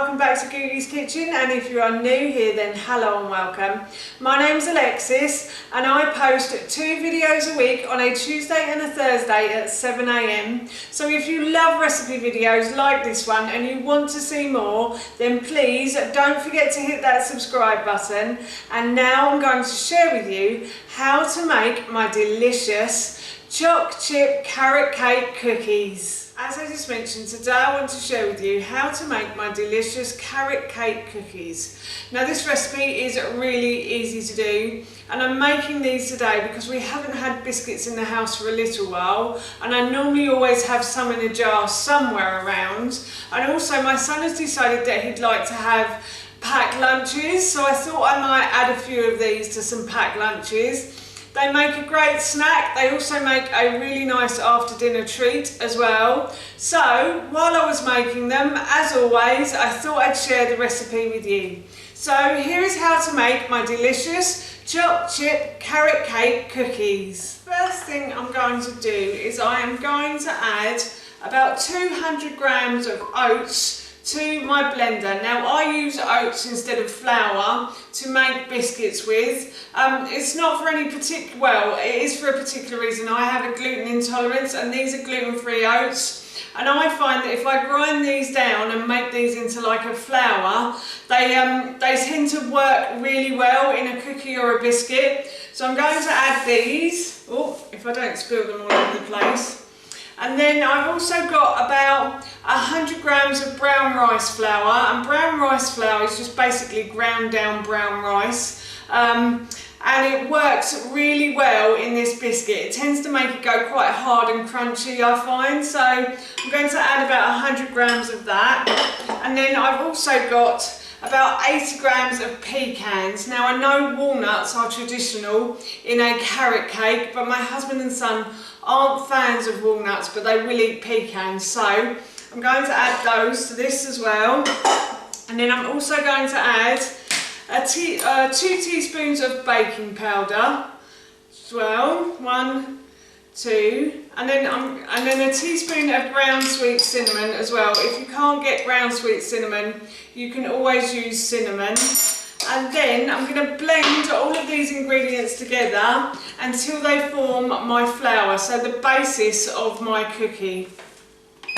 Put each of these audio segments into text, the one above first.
welcome back to Googie's Kitchen, and if you are new here then hello and welcome. My name's Alexis and I post 2 videos a week on a Tuesday and a Thursday at 7 AM. So if you love recipe videos like this one and you want to see more, then please don't forget to hit that subscribe button. And now I'm going to share with you how to make my delicious choc chip carrot cake cookies. As I just mentioned, today I want to share with you how to make my delicious carrot cake cookies. Now this recipe is really easy to do, and I'm making these today because we haven't had biscuits in the house for a little while, and I normally always have some in a jar somewhere around. And also my son has decided that he'd like to have packed lunches, so I thought I might add a few of these to some packed lunches. They make a great snack. They also make a really nice after dinner treat as well. So while I was making them, as always, I thought I'd share the recipe with you. So here is how to make my delicious choc chip carrot cake cookies. First thing I'm going to do is I am going to add about 200 grams of oats to my blender. Now I use oats instead of flour to make biscuits with. It's not for any particular, well, it is for a particular reason. I have a gluten intolerance and these are gluten-free oats, and I find that if I grind these down and make these into like a flour, they tend to work really well in a cookie or a biscuit. So I'm going to add these, oh, if I don't spill them all over the place. And then I've also got about 100 grams of brown rice flour, and brown rice flour is just basically ground down brown rice, and it works really well in this biscuit. It tends to make it go quite hard and crunchy, I find, so I'm going to add about 100 grams of that. And then I've also got about 80 grams of pecans. Now I know walnuts are traditional in a carrot cake, but my husband and son aren't fans of walnuts, but they will eat pecans, so I'm going to add those to this as well. And then I'm also going to add 2 teaspoons of baking powder as well, 1, 2, and then a teaspoon of ground sweet cinnamon as well. If you can't get ground sweet cinnamon, you can always use cinnamon. And then I'm going to blend all of these ingredients together until they form my flour, so the basis of my cookie. I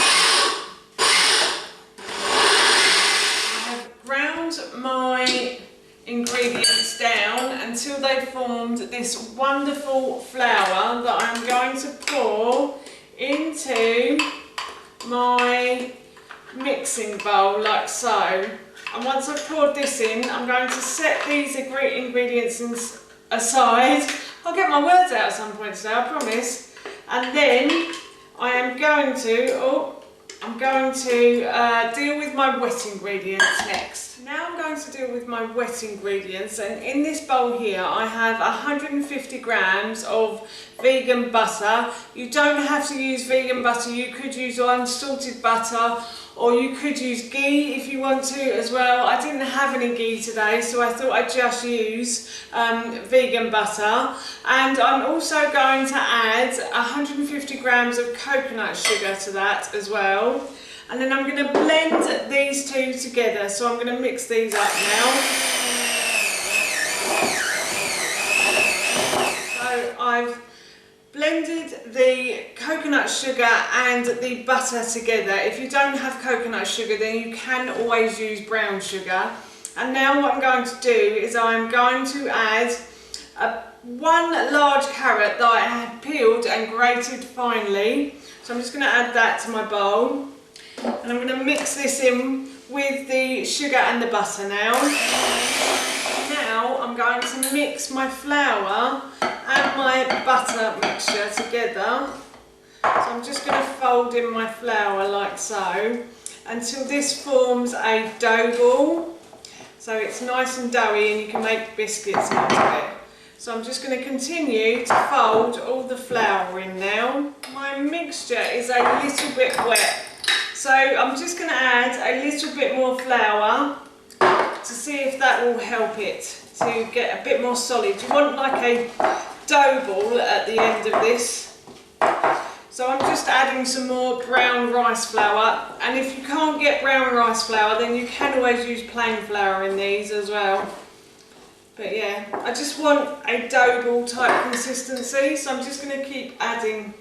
have ground my ingredients down until they formed this wonderful flour that I'm going to pour into my mixing bowl like so. And once I've poured this in, I'm going to set these ingredients aside. I'll get my words out at some point today, I promise. And then I am going to, deal with my wet ingredients next. Now I'm going to deal with my wet ingredients, and in this bowl here I have 150 grams of vegan butter. You don't have to use vegan butter, you could use unsalted butter, or you could use ghee if you want to as well. I didn't have any ghee today, so I thought I'd just use vegan butter. And I'm also going to add 150 grams of coconut sugar to that as well. And then I'm going to blend these two together, so I'm going to mix these up now. So I've blended the coconut sugar and the butter together. If you don't have coconut sugar, then you can always use brown sugar. And now what I'm going to do is I'm going to add 1 large carrot that I had peeled and grated finely. So I'm just going to add that to my bowl. And I'm going to mix this in with the sugar and the butter now. Now I'm going to mix my flour and my butter mixture together. So I'm just going to fold in my flour like so until this forms a dough ball. So it's nice and doughy and you can make biscuits out of it. So I'm just going to continue to fold all the flour in now. My mixture is a little bit wet, so I'm just going to add a little bit more flour to see if that will help it to get a bit more solid. You want like a dough ball at the end of this. So I'm just adding some more brown rice flour, and if you can't get brown rice flour then you can always use plain flour in these as well. But yeah, I just want a dough ball type consistency, so I'm just going to keep adding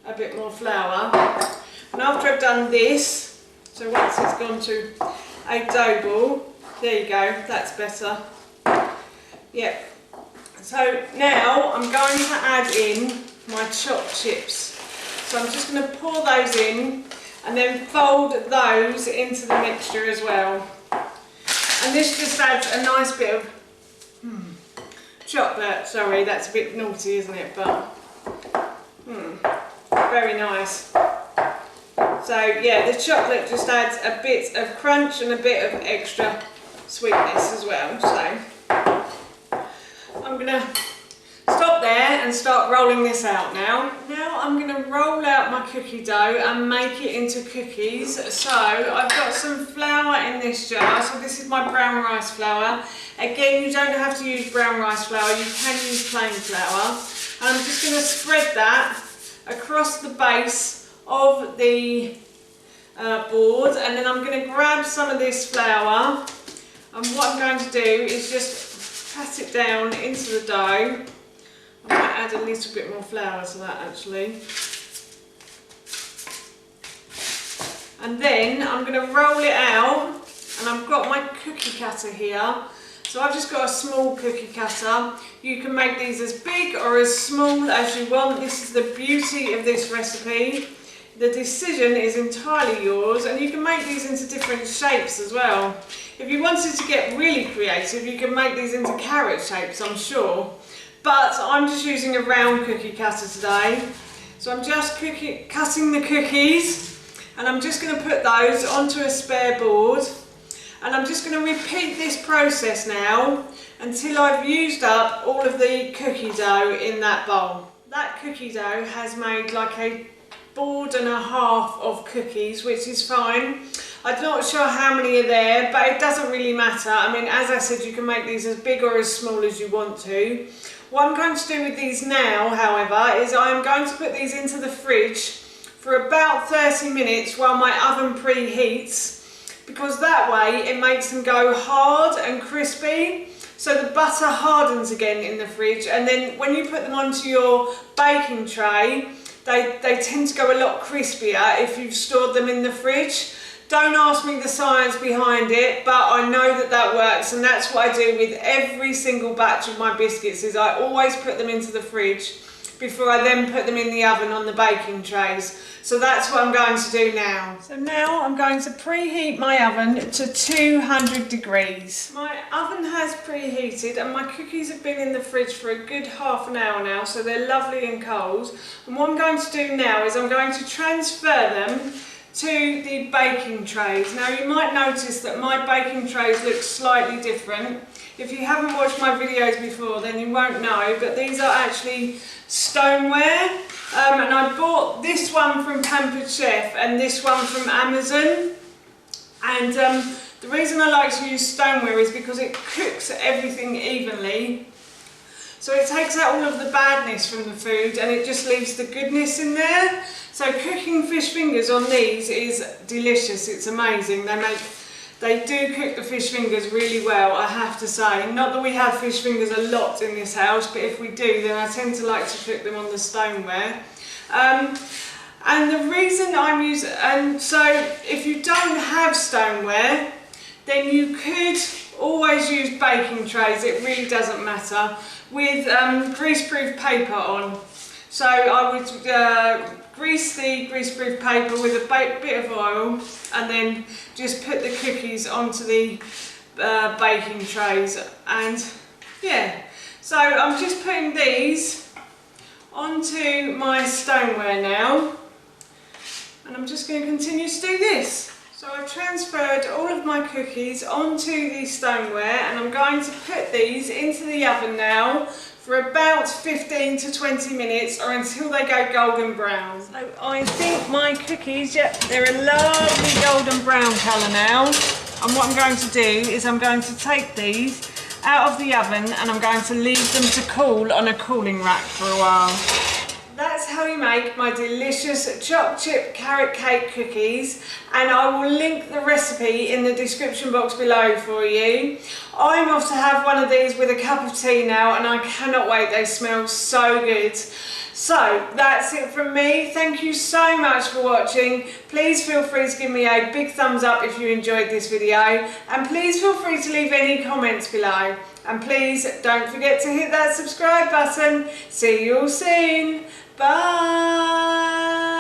a bit more flour. And after I've done this, so once it's gone to a dough ball, there you go, that's better. Yep. So now I'm going to add in my chopped chips. So I'm just going to pour those in and then fold those into the mixture as well. And this just adds a nice bit of chocolate. Sorry, that's a bit naughty, isn't it? But very nice. So yeah, the chocolate just adds a bit of crunch and a bit of extra sweetness as well. So I'm going to stop there and start rolling this out now. Now I'm going to roll out my cookie dough and make it into cookies. So I've got some flour in this jar. So this is my brown rice flour. Again, you don't have to use brown rice flour, you can use plain flour. And I'm just going to spread that across the base of the board, and then I'm going to grab some of this flour, and what I'm going to do is just pat it down into the dough. I might add a little bit more flour to that actually. And then I'm going to roll it out, and I've got my cookie cutter here. So I've just got a small cookie cutter. You can make these as big or as small as you want. This is the beauty of this recipe. The decision is entirely yours, and you can make these into different shapes as well. If you wanted to get really creative, you can make these into carrot shapes, I'm sure. But I'm just using a round cookie cutter today. So I'm just cutting the cookies, and I'm just going to put those onto a spare board. And I'm just going to repeat this process now until I've used up all of the cookie dough in that bowl. That cookie dough has made like a board and a half of cookies, which is fine. I'm not sure how many are there, but it doesn't really matter. I mean, as I said, you can make these as big or as small as you want to. What I'm going to do with these now, however, is I'm going to put these into the fridge for about 30 minutes while my oven preheats, because that way it makes them go hard and crispy, so the butter hardens again in the fridge, and then when you put them onto your baking tray, they tend to go a lot crispier if you've stored them in the fridge. Don't ask me the science behind it, but I know that that works, and that's what I do with every single batch of my biscuits, is I always put them into the fridge before I then put them in the oven on the baking trays. So that's what I'm going to do now. So now I'm going to preheat my oven to 200 degrees. My oven has preheated, and my cookies have been in the fridge for a good half an hour now, so they're lovely and cold. And what I'm going to do now is I'm going to transfer them to the baking trays. Now you might notice that my baking trays look slightly different. If you haven't watched my videos before, then you won't know, but these are actually stoneware. And I bought this one from Pampered Chef and this one from Amazon. And the reason I like to use stoneware is because it cooks everything evenly. So it takes out all of the badness from the food and it just leaves the goodness in there. So cooking fish fingers on these is delicious, it's amazing. They do cook the fish fingers really well, I have to say. Not that we have fish fingers a lot in this house, but if we do, then I tend to like to cook them on the stoneware. And the reason I'm using, and so if you don't have stoneware, then you could always use baking trays, it really doesn't matter, with greaseproof paper on. So I would grease the greaseproof paper with a bit of oil and then just put the cookies onto the baking trays. And yeah, so I'm just putting these onto my stoneware now, and I'm just going to continue to do this. So I've transferred all of my cookies onto the stoneware, and I'm going to put these into the oven now for about 15 to 20 minutes, or until they go golden brown. So I think my cookies, yep, they're a lovely golden brown colour now. And what I'm going to do is I'm going to take these out of the oven and I'm going to leave them to cool on a cooling rack for a while. that's how you make my delicious choc chip carrot cake cookies, and I will link the recipe in the description box below for you. I'm off to have one of these with a cup of tea now, and I cannot wait. They smell so good. So that's it from me. Thank you so much for watching. Please feel free to give me a big thumbs up if you enjoyed this video, and please feel free to leave any comments below. And please don't forget to hit that subscribe button. See you all soon. Bye.